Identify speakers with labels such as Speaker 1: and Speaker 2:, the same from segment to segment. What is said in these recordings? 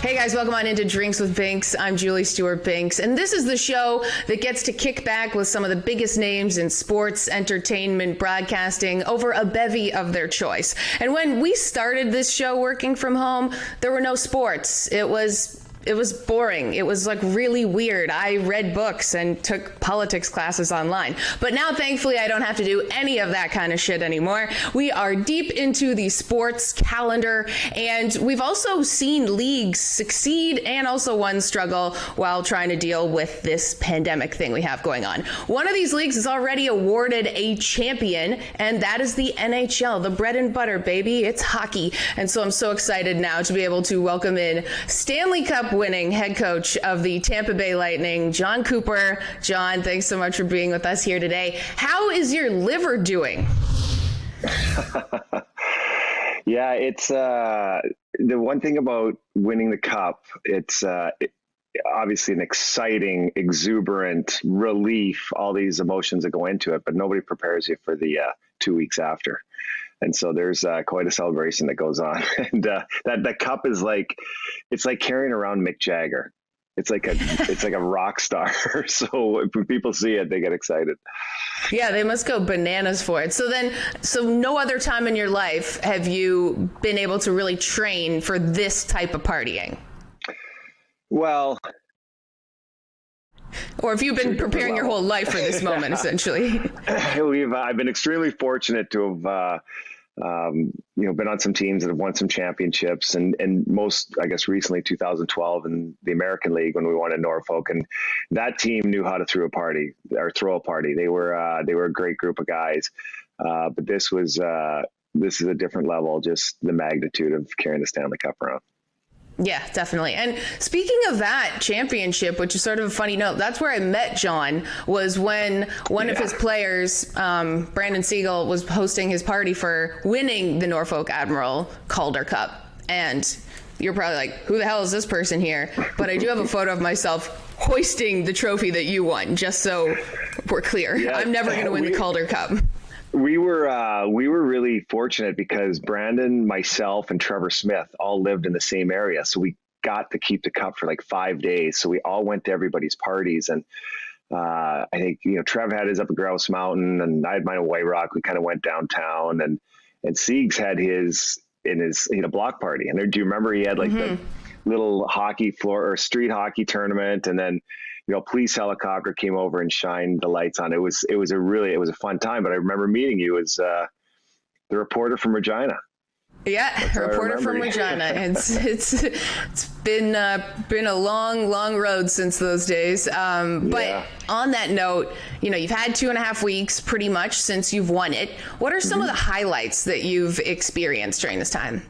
Speaker 1: Hey guys, welcome on into Drinks with Binks. I'm Julie Stewart-Binks, and this is the show that gets to kick back with some of the biggest names in sports, entertainment, broadcasting over a bevy of their choice. And when we started this show working from home, there were no sports. It was boring. It was like really weird. I read books and took politics classes online. But now, thankfully, I don't have to do any of that kind of shit anymore. We are deep into the sports calendar, and we've also seen leagues succeed and also one struggle while trying to deal with this pandemic thing we have going on. One of these leagues has already awarded a champion, and that is the NHL, the bread and butter, baby. It's hockey. And so I'm so excited now to be able to welcome in Stanley Cup winning head coach of the Tampa Bay Lightning, Jon Cooper. Jon, thanks so much for being with us here today. How is your liver doing?
Speaker 2: Yeah, it's the one thing about winning the cup. It's obviously an exciting, exuberant relief, all these emotions that go into it, but nobody prepares you for the 2 weeks after. And so there's quite a celebration that goes on. And that cup is it's like carrying around Mick Jagger. It's like a rock star. So when people see it, they get excited.
Speaker 1: Yeah, they must go bananas for it. So no other time in your life have you been able to really train for this type of partying?
Speaker 2: Well,
Speaker 1: or have you been preparing your whole life for this moment, essentially?
Speaker 2: I've been extremely fortunate to have, been on some teams that have won some championships, and most, I guess, recently 2012 in the American League when we won in Norfolk, and that team knew how to throw a party. They were a great group of guys, but this is a different level, just the magnitude of carrying the Stanley Cup around.
Speaker 1: Yeah, definitely. And speaking of that championship, which is sort of a funny note, that's where I met Jon, was when one of his players, Brandon Siegel, was hosting his party for winning the Norfolk Admiral Calder Cup. And you're probably like, who the hell is this person here? But I do have a photo of myself hoisting the trophy that you won, just so we're clear. Yeah. I'm never going to win the Calder Cup.
Speaker 2: We were really fortunate because Brandon, myself, and Trevor Smith all lived in the same area. So we got to keep the cup for like 5 days. So we all went to everybody's parties. And I think, Trev had his up at Grouse Mountain and I had mine at White Rock. We kind of went downtown, and Siegs had his in his block party. And do you remember he had like the little hockey floor or street hockey tournament, and then police helicopter came over and shined the lights on. It was a fun time. But I remember meeting you as the reporter from Regina.
Speaker 1: Yeah, a reporter from Regina. It's been a long road since those days. But on that note, you've had 2.5 weeks pretty much since you've won it. What are some of the highlights that you've experienced during this time?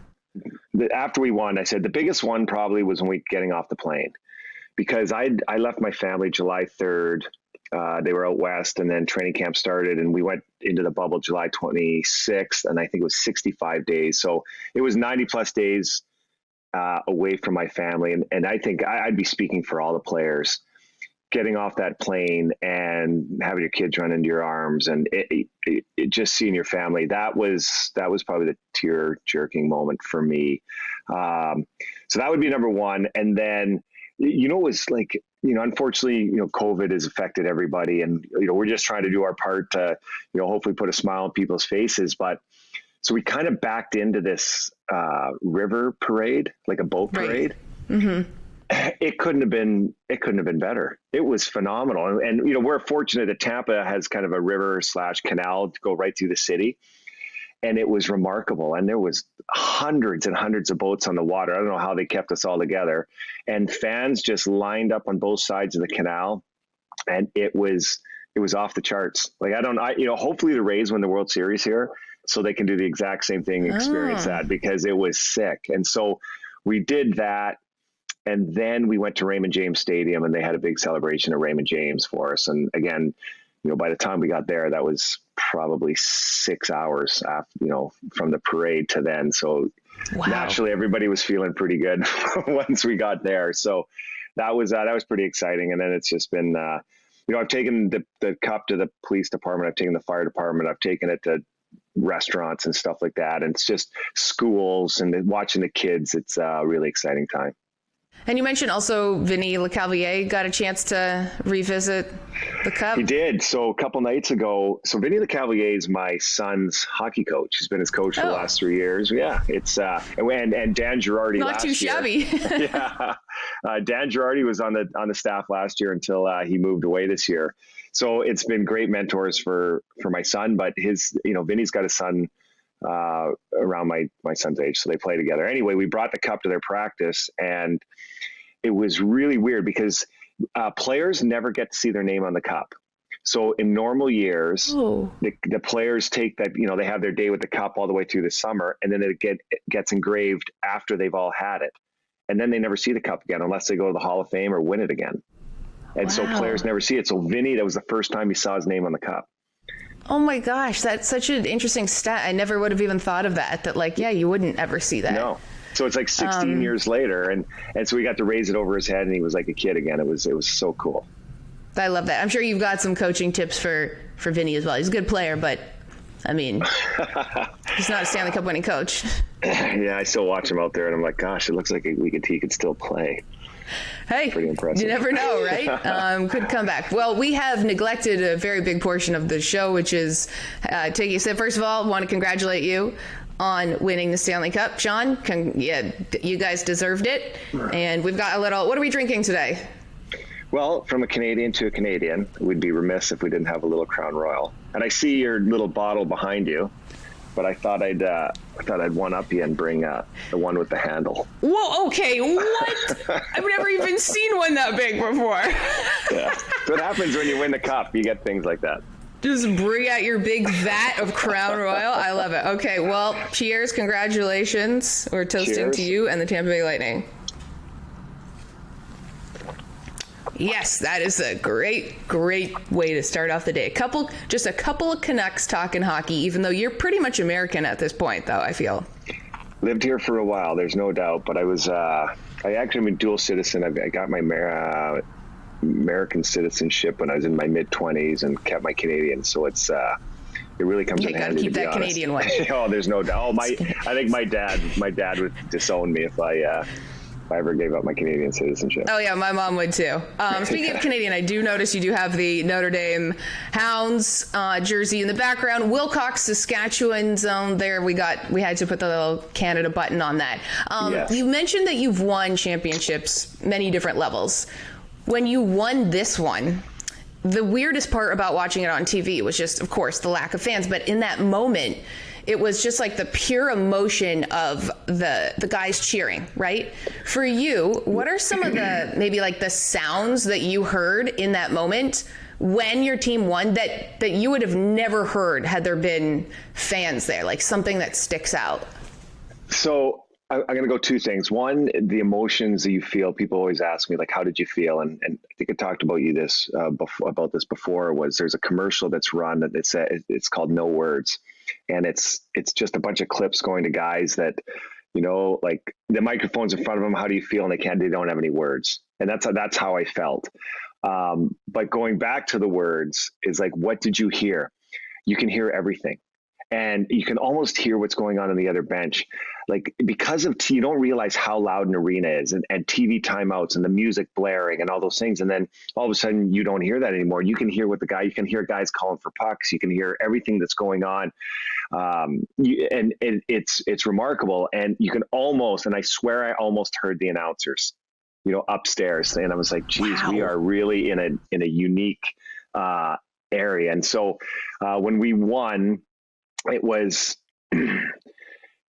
Speaker 2: After we won, I said the biggest one probably was when we getting off the plane. Because I left my family July 3rd. They were out west, and then training camp started, and we went into the bubble July 26th, and I think it was 65 days. So it was 90 plus days away from my family. And I think I'd be speaking for all the players, getting off that plane and having your kids run into your arms, and it just seeing your family. That was probably the tear jerking moment for me. So that would be number one. And then, it was like, unfortunately, COVID has affected everybody, and, we're just trying to do our part to, hopefully put a smile on people's faces. But so we kind of backed into this river parade, like a boat parade. Right. Mm-hmm. It couldn't have been better. It was phenomenal. And, we're fortunate that Tampa has kind of a river/canal to go right through the city. And it was remarkable. And there was hundreds and hundreds of boats on the water. I don't know how they kept us all together. And fans just lined up on both sides of the canal. And it was off the charts. Like, hopefully the Rays win the World Series here so they can do the exact same thing and experience that, because it was sick. And so we did that. And then we went to Raymond James Stadium, and they had a big celebration at Raymond James for us. And again, by the time we got there, that was probably 6 hours after, from the parade to then. So naturally, everybody was feeling pretty good once we got there. So that was pretty exciting. And then it's just been, I've taken the cup to the police department. I've taken the fire department. I've taken it to restaurants and stuff like that. And it's just schools and watching the kids. It's a really exciting time.
Speaker 1: And you mentioned also Vinny Lecavalier got a chance to revisit the Cup.
Speaker 2: He did. So a couple nights ago, so Vinny Lecavalier is my son's hockey coach. He's been his coach for the last 3 years. Yeah, it's and Dan Girardi
Speaker 1: not too shabby.
Speaker 2: Yeah, Dan Girardi was on the staff last year until he moved away this year. So it's been great mentors for my son. But Vinny's got a son around my son's age, so they play together. Anyway, we brought the Cup to their practice, and it was really weird because players never get to see their name on the Cup. So in normal years, the players take that, they have their day with the Cup all the way through the summer, and then it gets engraved after they've all had it. And then they never see the Cup again unless they go to the Hall of Fame or win it again. And so players never see it. So Vinny, that was the first time he saw his name on the Cup.
Speaker 1: Oh my gosh, that's such an interesting stat. I never would have even thought of that you wouldn't ever see that.
Speaker 2: No. So it's like 16 years later, and so we got to raise it over his head, and he was like a kid again. It was so cool.
Speaker 1: I love that. I'm sure you've got some coaching tips for Vinny as well. He's a good player, but I mean, he's not a Stanley Cup winning coach.
Speaker 2: Yeah, I still watch him out there, and I'm like, gosh, it looks like he could still play.
Speaker 1: Hey, pretty impressive. You never know, right? Could come back. Well, we have neglected a very big portion of the show, which is taking a sip. First of all, I want to congratulate you on winning the Stanley Cup. Jon, you guys deserved it. And we've got what are we drinking today?
Speaker 2: Well, from a Canadian to a Canadian, we'd be remiss if we didn't have a little Crown Royal. And I see your little bottle behind you, but I thought I'd one up you and bring the one with the handle.
Speaker 1: Whoa, okay, what? I've never even seen one that big before.
Speaker 2: Yeah, so what happens when you win the Cup? You get things like that.
Speaker 1: Just bring out your big vat of Crown Royal. I love it. Okay, well, cheers. Congratulations. We're toasting to you and the Tampa Bay Lightning. Yes, that is a great way to start off the day. Just a couple of Canucks talking hockey, even though you're pretty much American at this point, though, I feel.
Speaker 2: Lived here for a while, there's no doubt, but I actually am a dual citizen. I got my American citizenship when I was in my mid-20s and kept my Canadian, so it really comes in handy.
Speaker 1: Keep that Canadian one.
Speaker 2: Oh, there's no doubt. I think my dad would disown me if I ever gave up my Canadian citizenship.
Speaker 1: Oh yeah, my mom would too. Speaking of Canadian, I do notice you do have the Notre Dame Hounds jersey in the background. Wilcox, Saskatchewan zone there. We had to put the little Canada button on that. Yes. You mentioned that you've won championships, many different levels. When you won this one, the weirdest part about watching it on TV was just, of course, the lack of fans. But in that moment, it was just like the pure emotion of the guys cheering, right? For you, what are some of the maybe like the sounds that you heard in that moment when your team won that you would have never heard had there been fans there, like something that sticks out? So
Speaker 2: I'm going to go two things. One, the emotions that you feel. People always ask me, like, how did you feel? And I think I talked about about this before. There's a commercial that's run that it's called No Words, and it's just a bunch of clips going to guys that, like the microphone's in front of them. How do you feel? And they don't have any words, and that's how I felt. But going back to the words is like, what did you hear? You can hear everything. And you can almost hear what's going on the other bench. Like, because of you don't realize how loud an arena is, and TV timeouts and the music blaring and all those things. And then all of a sudden you don't hear that anymore. You can hear you can hear guys calling for pucks. You can hear everything that's going on. And it's remarkable. And you can almost, and I swear I almost heard the announcers, upstairs. And I was like, geez, wow. We are really in a unique area. And so when we won,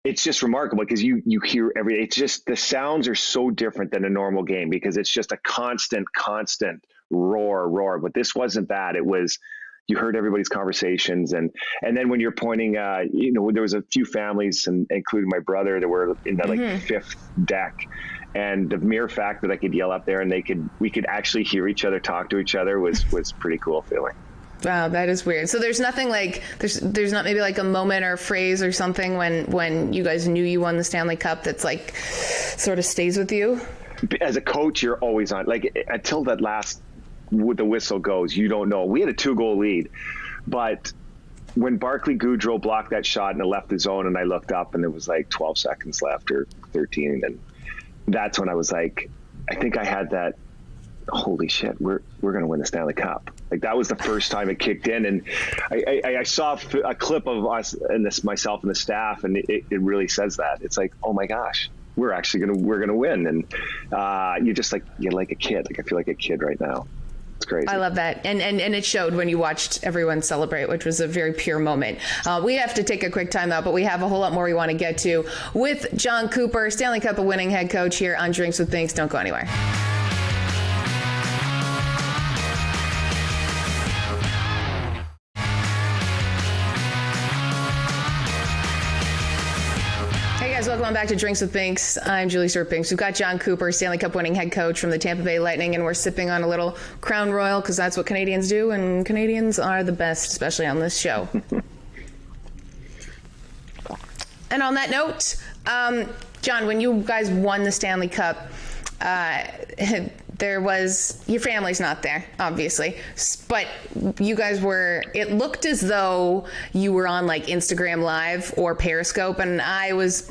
Speaker 2: it's just remarkable because you hear it's just the sounds are so different than a normal game because it's just a constant roar. But this wasn't that. It was, you heard everybody's conversations. And then when you're pointing, there was a few families, and including my brother, that were in the fifth deck. And the mere fact that I could yell up there and we could actually hear each other talk to each other was pretty cool feeling.
Speaker 1: Wow, that is weird. So there's nothing like there's not maybe like a moment or a phrase or something when you guys knew you won the Stanley Cup that's like sort of stays with you?
Speaker 2: As a coach, you're always on, like, until that last the whistle goes, you don't know. We had a 2-goal lead, but when Barclay Goodrow blocked that shot and it left the zone, and I looked up and there was like 12 seconds left or 13, and that's when I was like, I think I had that, holy shit, we're going to win the Stanley Cup. Like that was the first time it kicked in. And I saw a clip of us and myself and the staff, and it really says that. It's like, oh my gosh, we're going to win. And you're like a kid. Like I feel like a kid right now. It's crazy.
Speaker 1: I love that. And it showed when you watched everyone celebrate, which was a very pure moment. We have to take a quick time out, but we have a whole lot more we want to get to with Jon Cooper, Stanley Cup winning head coach here on Drinks with Binks. Don't go anywhere. Welcome back to Drinks with Binks. I'm Julie Stewart-Binks. We've got Jon Cooper, Stanley Cup winning head coach from the Tampa Bay Lightning, and we're sipping on a little Crown Royal because that's what Canadians do, and Canadians are the best, especially on this show. And on that note, Jon, when you guys won the Stanley Cup, there was, your family's not there, obviously, but you guys were, it looked as though you were on like Instagram Live or Periscope, and I was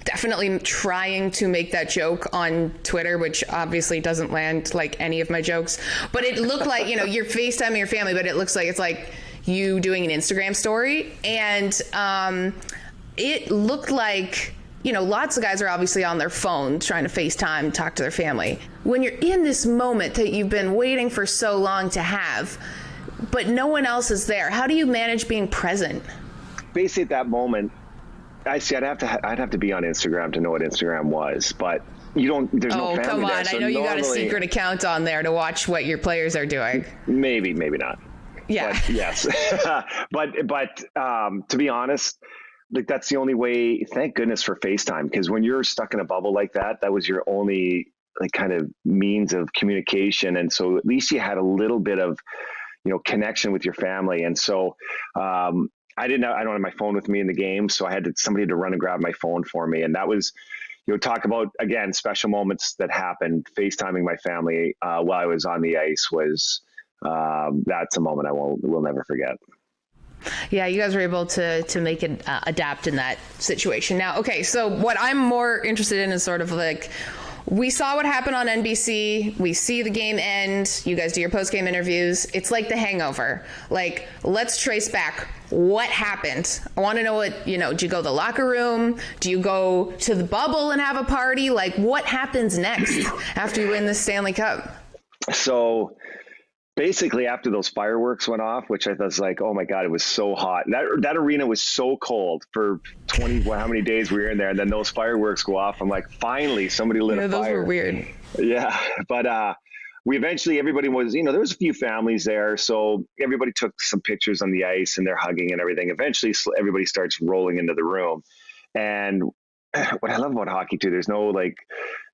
Speaker 1: definitely trying to make that joke on Twitter, which obviously doesn't land like any of my jokes, but it looked like, you're FaceTiming your family, but it looks like it's like you doing an Instagram story, and it looked like, lots of guys are obviously on their phone trying to FaceTime, talk to their family. When you're in this moment that you've been waiting for so long to have, but no one else is there, how do you manage being present?
Speaker 2: Basically at that moment, I'd have to be on Instagram to know what Instagram was, but there's no family there.
Speaker 1: Oh, come on.
Speaker 2: So
Speaker 1: I know you got a secret account on there to watch what your players are doing.
Speaker 2: Maybe not.
Speaker 1: Yeah.
Speaker 2: But, yes. but to be honest, like that's the only way, thank goodness for FaceTime, because when you're stuck in a bubble like that, that was your only like kind of means of communication. And so at least you had a little bit of, connection with your family. And so I don't have my phone with me in the game. So I had somebody to run and grab my phone for me. And that was, talk about, again, special moments that happened. FaceTiming my family while I was on the ice was, that's a moment I will never forget.
Speaker 1: Yeah, you guys were able to make it adapt in that situation. Now, okay, so what I'm more interested in is sort of like, we saw what happened on NBC. We see the game end. You guys do your post-game interviews. It's like The Hangover. Like, let's trace back what happened. I want to know what, do you go to the locker room? Do you go to the bubble and have a party? Like, what happens next after you win the Stanley Cup?
Speaker 2: So basically after those fireworks went off, which I was like, oh my God, it was so hot. That arena was so cold for 20, how many days we were in there. And then those fireworks go off. I'm like, finally somebody lit a fire.
Speaker 1: Those were weird.
Speaker 2: Yeah. But, everybody was, there was a few families there. So everybody took some pictures on the ice and they're hugging and everything. Eventually everybody starts rolling into the room. And what I love about hockey too, there's no like,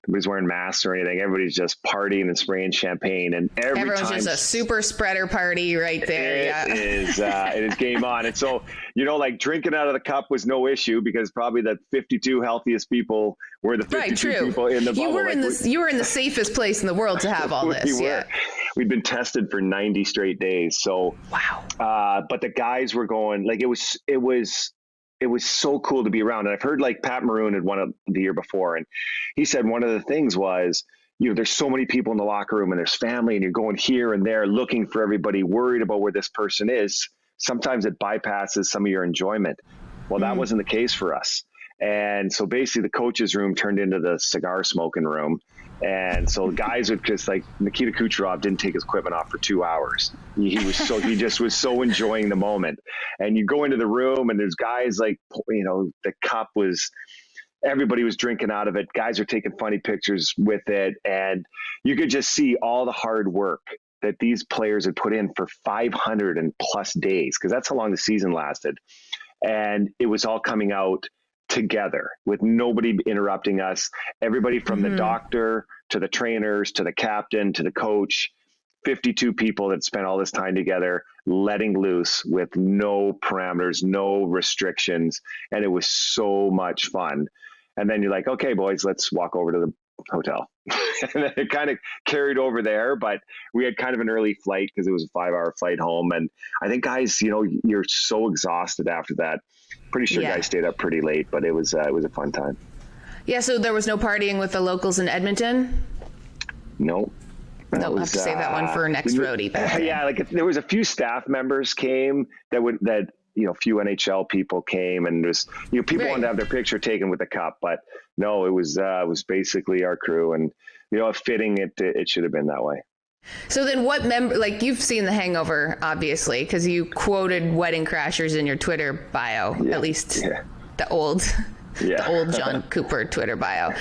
Speaker 2: nobody's wearing masks or anything. Everybody's just partying and spraying champagne, and everyone's
Speaker 1: just a super spreader party right there.
Speaker 2: It is game on. And so, like drinking out of the cup was no issue because probably the 52 healthiest people were the 52 people in the bubble.
Speaker 1: You were in the safest place in the world to have all this. Yeah.
Speaker 2: We'd been tested for 90 straight days. So wow. But the guys were going like, it was so cool to be around. And I've heard like Pat Maroon had won it the year before. And he said one of the things was, there's so many people in the locker room and there's family and you're going here and there looking for everybody, worried about where this person is. Sometimes it bypasses some of your enjoyment. Well, that wasn't the case for us. And so basically the coach's room turned into the cigar smoking room. And so guys would just like Nikita Kucherov didn't take his equipment off for 2 hours. He just was so enjoying the moment. And you go into the room and there's guys like, the cup was, everybody was drinking out of it. Guys are taking funny pictures with it. And you could just see all the hard work that these players had put in for 500 and plus days, because that's how long the season lasted. And it was all coming out together with nobody interrupting us. Everybody from the doctor to the trainers to the captain to the coach, 52 people that spent all this time together, letting loose with no parameters, no restrictions. And it was so much fun. And then you're like, okay, boys, let's walk over to the hotel. And then it kind of carried over there, but we had kind of an early flight because it was a 5-hour flight home. And I think guys, you're so exhausted after that. Pretty sure guys stayed up pretty late, but it was a fun time.
Speaker 1: Yeah. So there was no partying with the locals in Edmonton?
Speaker 2: Nope.
Speaker 1: I'll have to save that one for next roadie.
Speaker 2: Yeah, like there was a few staff members came that few NHL people came, and people wanted to have their picture taken with the cup, but no, it was basically our crew, and fitting it should have been that way.
Speaker 1: So then what member, like you've seen The Hangover, obviously, because you quoted Wedding Crashers in your Twitter bio, at least the old Jon Cooper Twitter bio.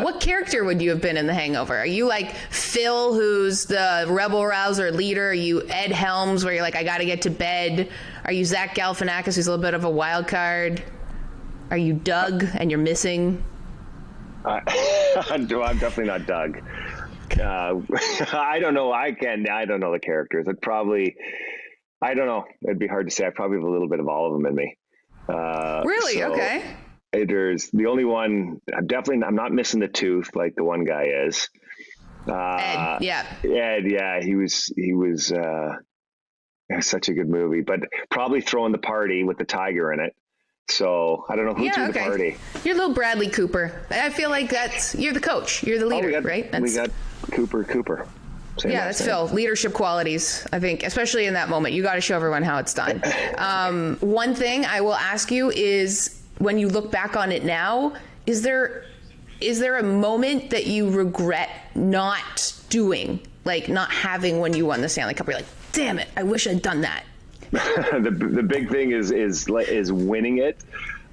Speaker 1: What character would you have been in The Hangover? Are you like Phil, who's the rebel rouser leader? Are you Ed Helms, where you're like, I got to get to bed? Are you Zach Galifianakis, who's a little bit of a wild card? Are you Doug and you're missing?
Speaker 2: I'm definitely not Doug. I don't know. I don't know the characters. I don't know. It'd be hard to say. I probably have a little bit of all of them in me.
Speaker 1: Really? Okay.
Speaker 2: There's the only one. I'm not missing the tooth like the one guy is.
Speaker 1: Ed, yeah.
Speaker 2: Ed, yeah. He was such a good movie, but probably throwing the party with the tiger in it. So I don't know who threw the party.
Speaker 1: You're little Bradley Cooper. I feel like you're the coach. You're the leader, right?
Speaker 2: We got Cooper.
Speaker 1: That's Phil. Leadership qualities, I think, especially in that moment. You got to show everyone how it's done. One thing I will ask you is, when you look back on it now, is there a moment that you regret not doing, like not having when you won the Stanley Cup? You're like, damn it, I wish I'd done that.
Speaker 2: The big thing is winning it.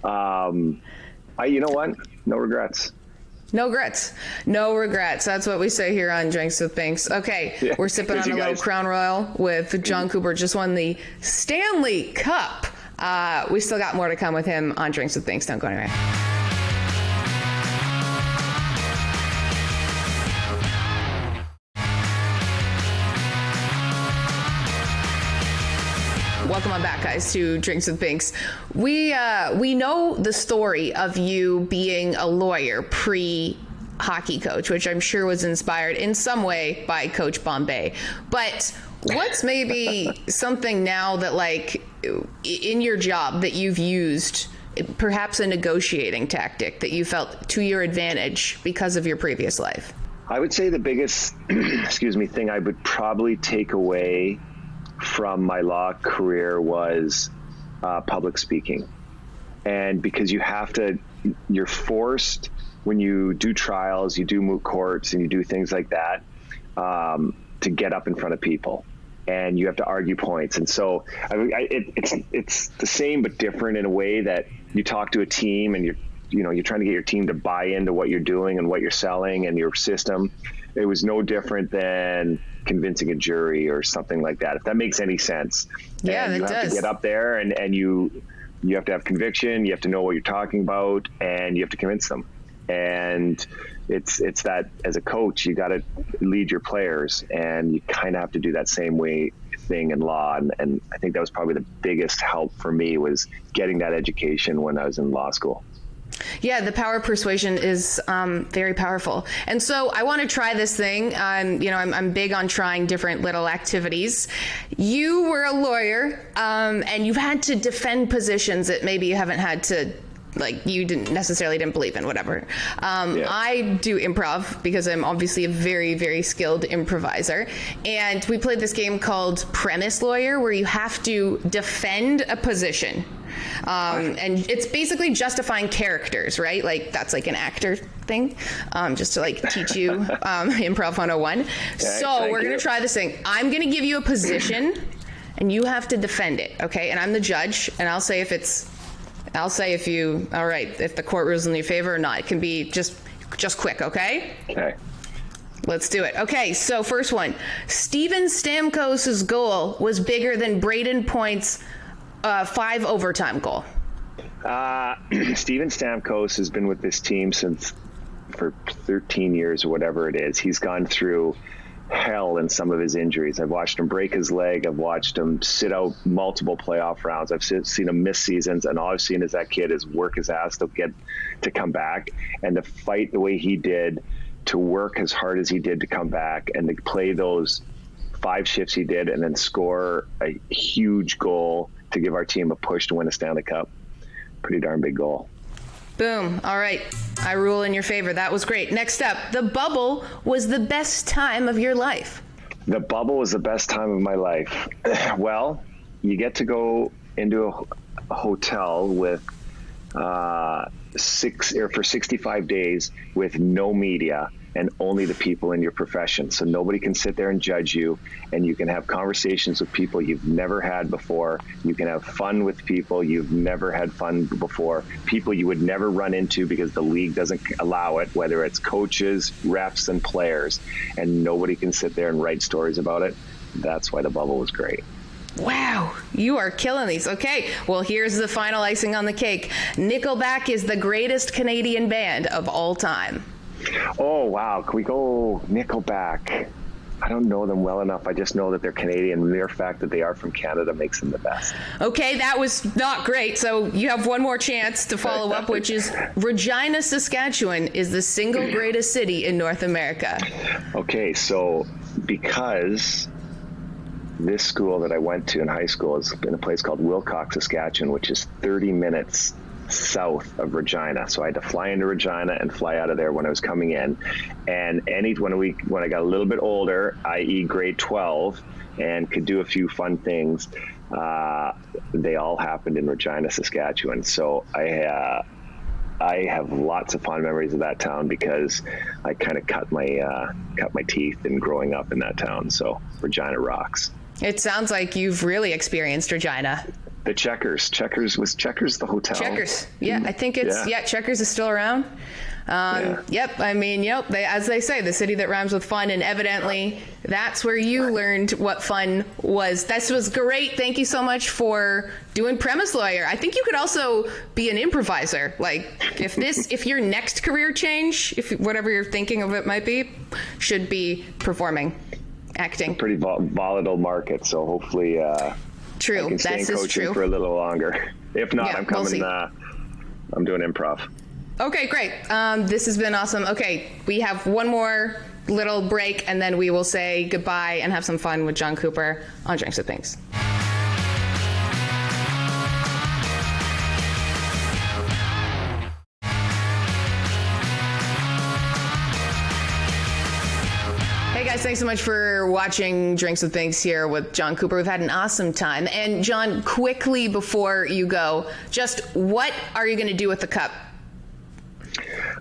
Speaker 2: You know what? No regrets.
Speaker 1: No regrets. No regrets. That's what we say here on Drinks with Binks. Okay, we're sipping on a little Crown Royal with Jon Cooper. Just won the Stanley Cup. We still got more to come with him on Drinks with Binks. Don't go anywhere. Welcome on back, guys, to Drinks with Binks. We know the story of you being a lawyer pre-hockey coach, which I'm sure was inspired in some way by Coach Bombay. But what's maybe something now that, like, in your job that you've used, perhaps a negotiating tactic that you felt to your advantage because of your previous life?
Speaker 2: I would say the biggest, thing I would probably take away from my law career was public speaking. And because you're forced, when you do trials, you do moot courts, and you do things like that, to get up in front of people, and you have to argue points. And so it's the same but different in a way that you talk to a team, and you're trying to get your team to buy into what you're doing and what you're selling and your system. It was no different than convincing a jury or something like that, if that makes any sense.
Speaker 1: Yeah,
Speaker 2: and
Speaker 1: that
Speaker 2: you have
Speaker 1: does.
Speaker 2: to get up there, and you have to have conviction, you have to know what you're talking about, and you have to convince them. And it's that, as a coach, you got to lead your players, and you kind of have to do that same thing in law. And I think that was probably the biggest help for me, was getting that education when I was in law school.
Speaker 1: Yeah, the power of persuasion is very powerful. And so I want to try this thing. I'm big on trying different little activities. You were a lawyer, and you've had to defend positions that maybe you haven't had to, like, you didn't believe in, whatever. I do improv because I'm obviously a very, very skilled improviser. And we played this game called Premise Lawyer, where you have to defend a position. And it's basically justifying characters, right? Like, that's like an actor thing, just to like teach you improv 101. Okay, so we're going to try this thing. I'm going to give you a position and you have to defend it. Okay. And I'm the judge, and I'll say if the court rules in your favor or not. It can be just quick. Okay.
Speaker 2: Okay.
Speaker 1: Let's do it. Okay. So first one, Steven Stamkos' goal was bigger than Braden Point's 5 overtime goal.
Speaker 2: Steven Stamkos has been with this team for 13 years or whatever it is. He's gone through hell in some of his injuries. I've watched him break his leg. I've watched him sit out multiple playoff rounds. I've seen him miss seasons, and all I've seen is that kid is work his ass to come back, and to fight the way he did, to work as hard as he did to come back, and to play those 5 shifts he did, and then score a huge goal to give our team a push to win a Stanley Cup. Pretty darn big goal.
Speaker 1: Boom. All right. I rule in your favor. That was great. Next up, the bubble was the best time of your life.
Speaker 2: The bubble was the best time of my life. Well, you get to go into a hotel with for 65 days with no media and only the people in your profession. So nobody can sit there and judge you, and you can have conversations with people you've never had before. You can have fun with people you've never had fun before, people you would never run into because the league doesn't allow it, whether it's coaches, refs, and players, and nobody can sit there and write stories about it. That's why the bubble was great.
Speaker 1: Wow, you are killing these. Okay, well, here's the final icing on the cake. Nickelback is the greatest Canadian band of all time.
Speaker 2: Oh, wow. Can we go Nickelback? I don't know them well enough. I just know that they're Canadian. The mere fact that they are from Canada makes them the best.
Speaker 1: Okay, that was not great. So you have one more chance to follow up, which is Regina, Saskatchewan is the single greatest city in North America. Okay,
Speaker 2: so because this school that I went to in high school is in a place called Wilcox, Saskatchewan, which is 30 minutes south of Regina. So I had to fly into Regina and fly out of there when I was coming in. And when I got a little bit older, i.e. grade 12, and could do a few fun things, they all happened in Regina, Saskatchewan. So I have lots of fond memories of that town because I kind of cut my teeth in growing up in that town. So Regina rocks.
Speaker 1: It sounds like you've really experienced Regina.
Speaker 2: The Checkers the hotel?
Speaker 1: Checkers. Yeah, I think it's, Checkers is still around. Yep. I mean, as they say, the city that rhymes with fun, and evidently that's where you learned what fun was. This was great. Thank you so much for doing Premise Lawyer. I think you could also be an improviser. Like if your next career change, if whatever you're thinking of it might be, should be performing, acting.
Speaker 2: It's a pretty volatile market, so hopefully,
Speaker 1: true.
Speaker 2: I can stay in coaching for a little longer. If not, I'm coming. I'm doing improv.
Speaker 1: Okay, great. This has been awesome. Okay, we have one more little break, and then we will say goodbye and have some fun with Jon Cooper on Drinks with Binks. Hey guys, thanks so much for watching Drinks with Binks here with Jon Cooper. We've had an awesome time. And Jon, quickly before you go, just what are you going to do with the cup?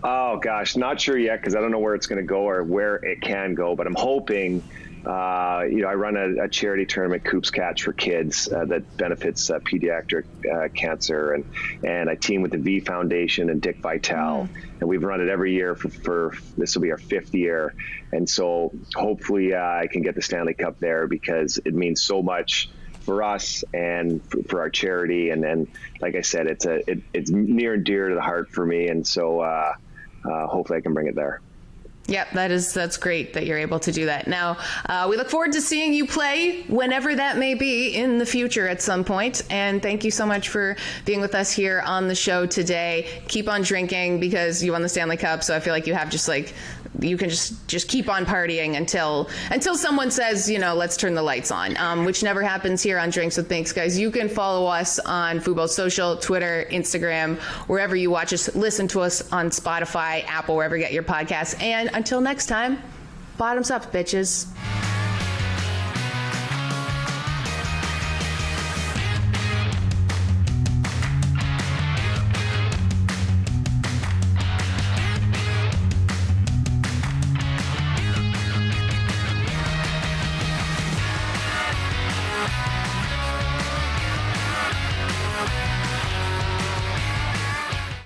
Speaker 2: Oh gosh, not sure yet because I don't know where it's going to go or where it can go, but I'm hoping, I run a charity tournament, Coop's Catch for Kids, that benefits pediatric cancer, and I team with the V Foundation and Dick Vitale, and we've run it every year for this will be our 5th year, and so hopefully I can get the Stanley Cup there because it means so much for us and for our charity, and then like I said, it's near and dear to the heart for me, and so hopefully I can bring it there.
Speaker 1: Yep, that's great that you're able to do that. Now, we look forward to seeing you play whenever that may be in the future at some point. And thank you so much for being with us here on the show today. Keep on drinking because you won the Stanley Cup. So I feel like you have you can just keep on partying until someone says, let's turn the lights on, which never happens here on Drinks with Binks, guys. You can follow us on Fubo Social, Twitter, Instagram, wherever you watch us. Listen to us on Spotify, Apple, wherever you get your podcasts. And until next time, bottoms up, bitches.